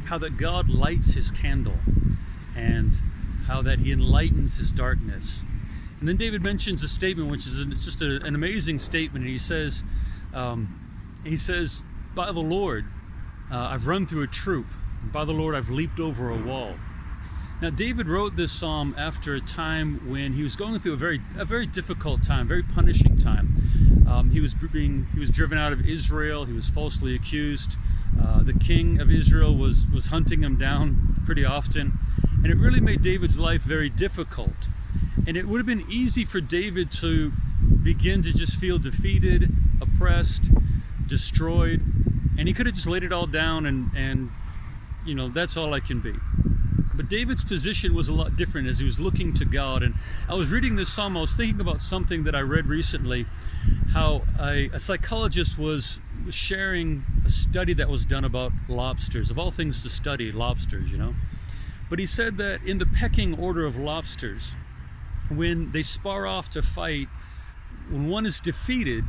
how that God lights his candle and how that he enlightens his darkness. And then David mentions a statement which is just an amazing statement. And he says, by the Lord, I've run through a troop. By the Lord, I've leaped over a wall. Now, David wrote this psalm after a time when he was going through a very difficult time, very punishing time. He was driven out of Israel. He was falsely accused. The king of Israel was hunting him down pretty often, and it really made David's life very difficult. And it would have been easy for David to begin to just feel defeated, oppressed, destroyed, and he could have just laid it all down and you know, that's all I can be. But David's position was a lot different as he was looking to God. And I was reading this psalm, I was thinking about something that I read recently, how a psychologist was sharing a study that was done about lobsters. Of all things to study, lobsters, you know. But he said that in the pecking order of lobsters, when they spar off to fight, when one is defeated,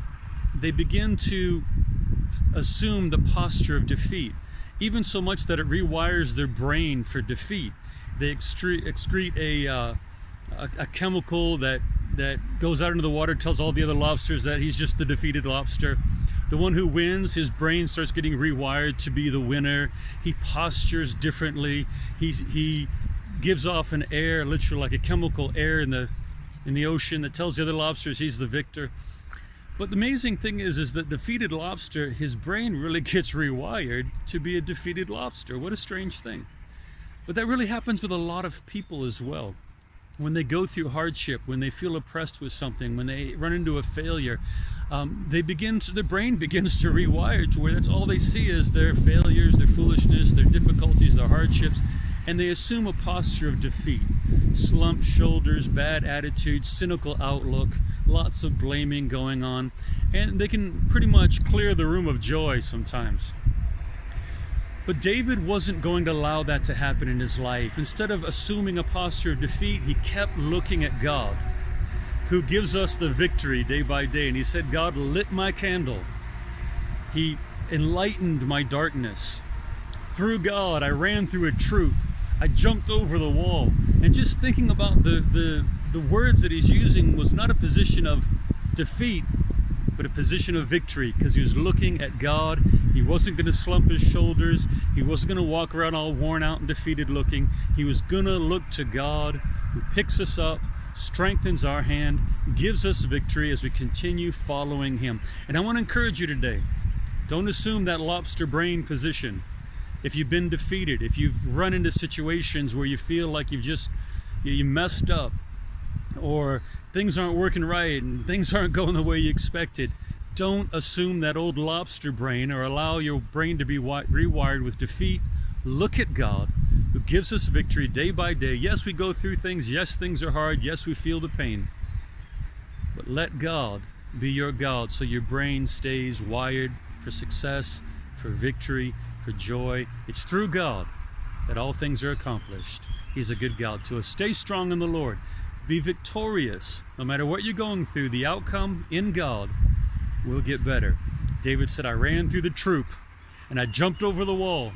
they begin to assume the posture of defeat, even so much that it rewires their brain for defeat. They excrete a chemical that goes out into the water, tells all the other lobsters that he's just the defeated lobster. The one who wins, his brain starts getting rewired to be the winner. He postures differently. He gives off an air, literally like a chemical air in the ocean that tells the other lobsters he's the victor. But the amazing thing is that defeated lobster, his brain really gets rewired to be a defeated lobster. What a strange thing. But that really happens with a lot of people as well. When they go through hardship, when they feel oppressed with something, when they run into a failure, their brain begins to rewire to where that's all they see is their failures, their foolishness, their difficulties, their hardships, and they assume a posture of defeat. Slumped shoulders, bad attitude, cynical outlook, lots of blaming going on, and they can pretty much clear the room of joy sometimes. But David wasn't going to allow that to happen in his life. Instead of assuming a posture of defeat, he kept looking at God, who gives us the victory day by day. And he said, God lit my candle. He enlightened my darkness. Through God, I ran through a troop. I jumped over the wall. And just thinking about the words that he's using was not a position of defeat, but a position of victory, because he was looking at God. He wasn't going to slump his shoulders. He wasn't going to walk around all worn out and defeated looking. He was going to look to God, who picks us up, strengthens our hand, gives us victory as we continue following him. And I want to encourage you today, don't assume that lobster brain position. If you've been defeated, if you've run into situations where you feel like you messed up, or things aren't working right and things aren't going the way you expected, don't assume that old lobster brain or allow your brain to be rewired with defeat. Look at God, who gives us victory day by day. Yes, we go through things. Yes, things are hard. Yes, we feel the pain. But let God be your God so your brain stays wired for success, for victory, for joy. It's through God that all things are accomplished. He's a good God to us. Stay strong in the Lord. Be victorious. No matter what you're going through, the outcome in God will get better. David said, I ran through the troop and I jumped over the wall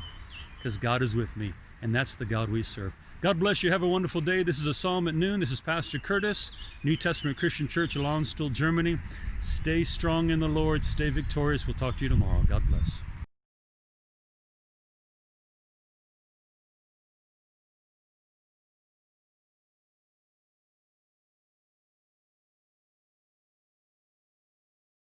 because God is with me. And that's the God we serve. God bless you. Have a wonderful day. This is a Psalm at Noon. This is Pastor Curtis, New Testament Christian Church, Landstuhl, Germany. Stay strong in the Lord. Stay victorious. We'll talk to you tomorrow. God bless.